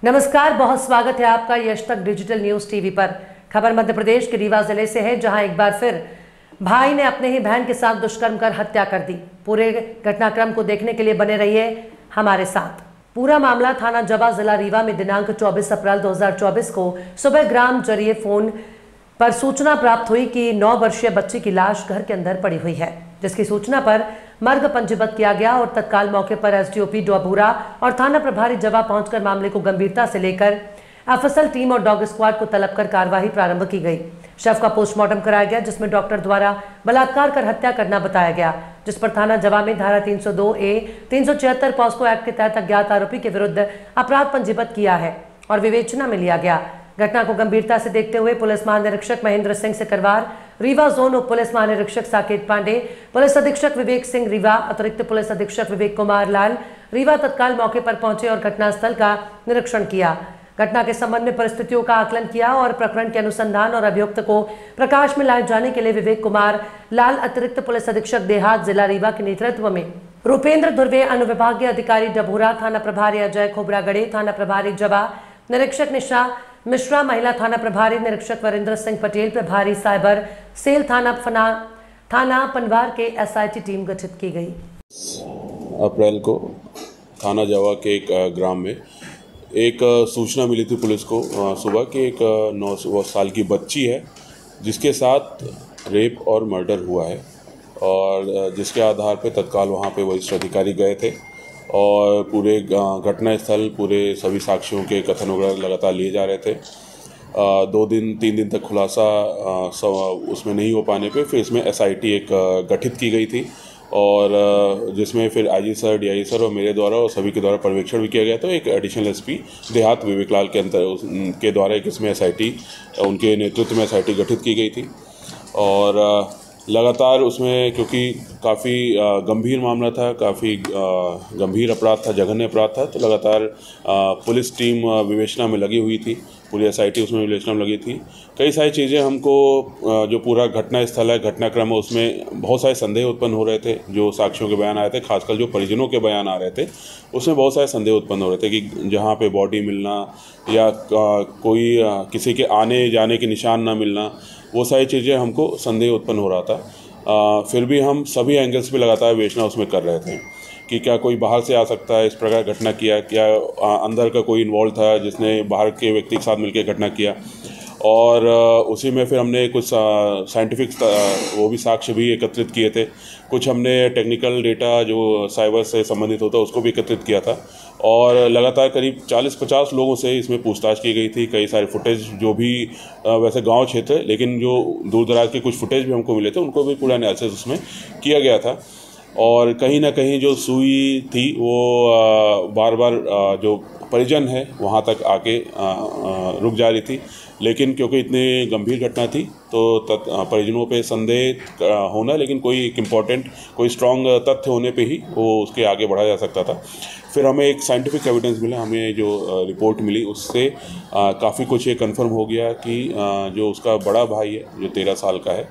नमस्कार, बहुत स्वागत है आपका यश तक डिजिटल न्यूज टीवी पर। खबर मध्य प्रदेश के रीवा जिले से है, जहां एक बार फिर भाई ने अपने ही बहन के साथ दुष्कर्म कर हत्या कर दी। पूरे घटनाक्रम को देखने के लिए बने रहिए हमारे साथ। पूरा मामला थाना जबा, जिला रीवा में दिनांक 24 अप्रैल 2024 को सुबह ग्राम जरिए फोन पर सूचना प्राप्त हुई कि 9 वर्षीय बच्ची की लाश घर के अंदर पड़ी हुई है, जिसकी सूचना पर मर्ग पंजीबद्ध किया गया और तत्काल मौके पर एसडीओपी डोबूरा और थाना प्रभारी जबा पहुंचकर मामले को गंभीरता से लेकर एफएसएल टीम और डॉग स्क्वाड को तलब कर कार्रवाई प्रारंभ की गई। शव का पोस्टमार्टम कराया गया, जिसमें डॉक्टर द्वारा बलात्कार कर हत्या करना बताया गया, जिस पर थाना जबा में धारा 302A 376 पॉस्को एक्ट के तहत अज्ञात आरोपी के विरुद्ध अपराध पंजीबद्ध किया है और विवेचना में लिया गया। घटना को गंभीरता से देखते हुए पुलिस महानिरीक्षक महेंद्र सिंह सिकरवार, रीवा जोन उप पुलिस महानिरीक्षक साकेत पांडे, पुलिस अधीक्षक विवेक सिंह रीवा, अतिरिक्त पुलिस अधीक्षक विवेक कुमार लाल रीवा तत्काल मौके पर पहुंचे और घटनास्थल का निरीक्षण किया। घटना के संबंध में परिस्थितियों का आकलन किया और प्रकरण के अनुसंधान और अभियुक्त को प्रकाश में लाए जाने के लिए विवेक कुमार लाल, अतिरिक्त पुलिस अधीक्षक देहात जिला रीवा के नेतृत्व में रूपेंद्र धुर्वे, अनुविभागीय अधिकारी डबूरा, थाना प्रभारी अजय खोबरागड़े, थाना प्रभारी जबा, निरीक्षक निशा मिश्रा, महिला थाना प्रभारी निरीक्षक वरिंद्र सिंह पटेल, प्रभारी साइबर सेल थाना पनवार के एसआईटी टीम गठित की गई। अप्रैल को थाना जवा के एक ग्राम में एक सूचना मिली थी पुलिस को सुबह कि एक 9 साल की बच्ची है जिसके साथ रेप और मर्डर हुआ है, और जिसके आधार पे तत्काल वहाँ पे वरिष्ठ अधिकारी गए थे और पूरे घटना स्थल, पूरे सभी साक्ष्यों के कथन वगैरह लगातार लिए जा रहे थे। 3 दिन तक खुलासा उसमें नहीं हो पाने पे फिर इसमें एसआईटी एक गठित की गई थी, और जिसमें फिर आईजी सर, डीआई सर और मेरे द्वारा और सभी के द्वारा पर्यवेक्षण भी किया गया। तो एक एडिशनल एसपी देहात विवेक लाल के द्वारा एक इसमें एसआईटी, उनके नेतृत्व में एसआईटी गठित की गई थी। और लगातार उसमें, क्योंकि काफ़ी गंभीर मामला था, काफ़ी गंभीर अपराध था, जघन्य अपराध था, तो लगातार पुलिस टीम विवेचना में लगी हुई थी, पूरी एसआईटी उसमें विवेचना में लगी थी। कई सारी चीज़ें हमको, जो पूरा घटना स्थल है, घटनाक्रम है, उसमें बहुत सारे संदेह उत्पन्न हो रहे थे। जो साक्ष्यों के बयान आए थे, खासकर जो परिजनों के बयान आ रहे थे, उसमें बहुत सारे संदेह उत्पन्न हो रहे थे कि जहाँ पे बॉडी मिलना या कोई किसी के आने जाने के निशान ना मिलना, वो सारी चीज़ें हमको संदेह उत्पन्न हो रहा था। फिर भी हम सभी एंगल्स पे लगातार विवेचना उसमें कर रहे थे कि क्या कोई बाहर से आ सकता है, इस प्रकार घटना किया, क्या अंदर का कोई इन्वॉल्व था जिसने बाहर के व्यक्ति के साथ मिलकर घटना किया। और उसी में फिर हमने कुछ साइंटिफिक वो भी साक्ष्य भी एकत्रित किए थे। कुछ हमने टेक्निकल डेटा जो साइबर से संबंधित होता है उसको भी एकत्रित किया था, और लगातार करीब 40-50 लोगों से इसमें पूछताछ की गई थी। कई सारे फुटेज, जो भी वैसे गांव क्षेत्र है, लेकिन जो दूर दराज के कुछ फुटेज भी हमको मिले थे, उनको भी पूरा एनालिसिस उसमें किया गया था। और कहीं ना कहीं जो सुई थी वो बार बार जो परिजन है वहाँ तक आके रुक जा रही थी, लेकिन क्योंकि इतनी गंभीर घटना थी तो परिजनों पे संदेह होना, लेकिन कोई एक इम्पॉर्टेंट, कोई स्ट्रॉन्ग तथ्य होने पे ही वो उसके आगे बढ़ा जा सकता था। फिर हमें एक साइंटिफिक एविडेंस मिला, हमें जो रिपोर्ट मिली उससे काफ़ी कुछ ये कंफर्म हो गया कि जो उसका बड़ा भाई है जो 13 साल का है,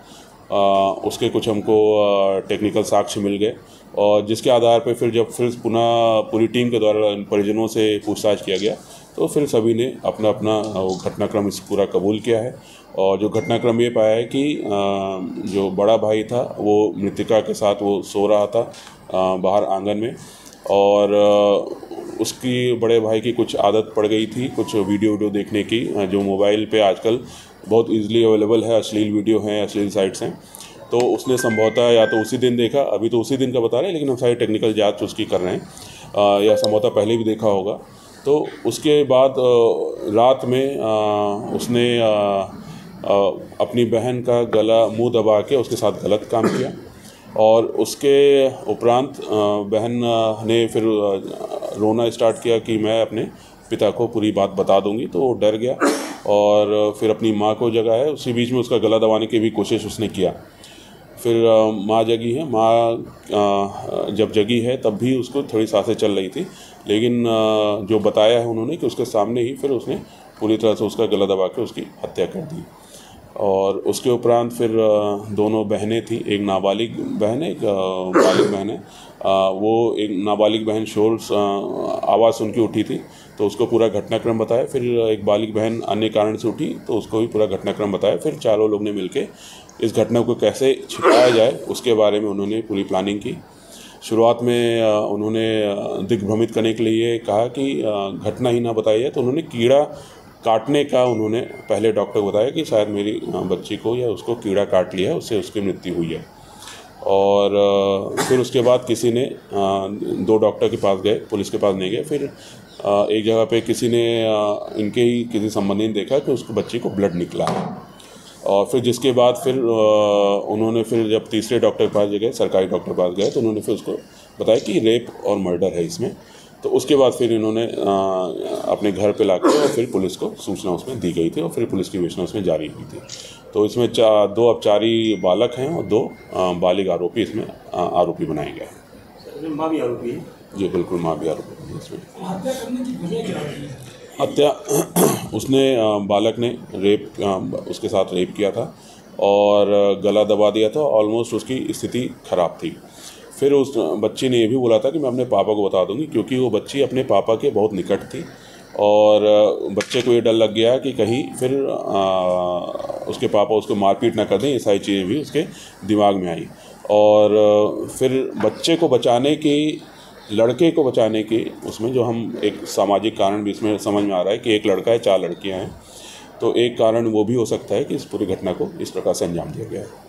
उसके कुछ हमको टेक्निकल साक्ष्य मिल गए, और जिसके आधार पे फिर जब फिर पुनः पूरी टीम के द्वारा परिजनों से पूछताछ किया गया तो फिर सभी ने अपना अपना घटनाक्रम इस पूरा कबूल किया है। और जो घटनाक्रम ये पाया है कि जो बड़ा भाई था वो मृतिका के साथ वो सो रहा था बाहर आंगन में, और उसकी बड़े भाई की कुछ आदत पड़ गई थी कुछ वीडियो देखने की, जो मोबाइल पे आजकल बहुत ईजिली अवेलेबल है, अश्लील वीडियो हैं, अश्लील साइट्स हैं। तो उसने संभवतः या तो उसी दिन देखा, अभी तो उसी दिन का बता रहे हैं, लेकिन हम सारी टेक्निकल जांच उसकी कर रहे हैं, या संभवतः पहले भी देखा होगा। तो उसके बाद रात में उसने अपनी बहन का गला मुंह दबा के उसके साथ गलत काम किया, और उसके उपरांत बहन ने फिर रोना स्टार्ट किया कि मैं अपने पिता को पूरी बात बता दूंगी। तो वो डर गया और फिर अपनी माँ को जगाया। उसी बीच में उसका गला दबाने की भी कोशिश उसने किया। फिर माँ जगी है, माँ जब जगी है तब भी उसको थोड़ी सांसें चल रही थी, लेकिन जो बताया है उन्होंने कि उसके सामने ही फिर उसने पूरी तरह से उसका गला दबा के उसकी हत्या कर दी। और उसके उपरांत फिर दोनों बहनें थी, एक नाबालिग बहन है, एक बालिग बहन है, वो एक नाबालिग बहन शोर आवाज़ सुन के उठी थी, तो उसको पूरा घटनाक्रम बताया। फिर एक बालिग बहन अन्य कारण से उठी, तो उसको भी पूरा घटनाक्रम बताया। फिर चारों लोग ने मिलके इस घटना को कैसे छिपाया जाए उसके बारे में उन्होंने पूरी प्लानिंग की। शुरुआत में उन्होंने दिग्भ्रमित करने के लिए कहा कि घटना ही ना बताई है, तो उन्होंने कीड़ा काटने का उन्होंने पहले डॉक्टर को बताया कि शायद मेरी बच्ची को या उसको कीड़ा काट लिया है, उससे उसकी मृत्यु हुई है। और फिर उसके बाद किसी ने 2 डॉक्टर के पास गए, पुलिस के पास नहीं गए। फिर एक जगह पे किसी ने इनके ही किसी संबंधी ने देखा कि उसको बच्ची को ब्लड निकला है। और फिर जिसके बाद फिर उन्होंने फिर जब तीसरे डॉक्टर के पास गए, सरकारी डॉक्टर के पास गए, तो उन्होंने फिर उसको बताया कि रेप और मर्डर है इसमें। तो उसके बाद फिर इन्होंने अपने घर पे लाकर और फिर पुलिस को सूचना उसमें दी गई थी और फिर पुलिस की विवेचना उसमें जारी हुई थी। तो इसमें 2 अपचारी बालक हैं और 2 बालिग आरोपी इसमें आरोपी बनाए गए हैं। माँ भी आरोपी है? जी बिल्कुल, माँ भी आरोपी है इसमें। हत्या करने की वजह क्या है? हत्या उसने बालक ने उसके साथ रेप किया था और गला दबा दिया था। ऑलमोस्ट उसकी स्थिति खराब थी। फिर उस बच्ची ने ये भी बोला था कि मैं अपने पापा को बता दूंगी, क्योंकि वो बच्ची अपने पापा के बहुत निकट थी और बच्चे को ये डर लग गया कि कहीं फिर उसके पापा उसको मारपीट ना कर दें। ये सारी चीज़ें भी उसके दिमाग में आई। और फिर बच्चे को बचाने की, लड़के को बचाने की, उसमें जो हम एक सामाजिक कारण भी इसमें समझ में आ रहा है कि एक लड़का है, 4 लड़कियां हैं, तो एक कारण वो भी हो सकता है कि इस पूरी घटना को इस प्रकार से अंजाम दिया गया है।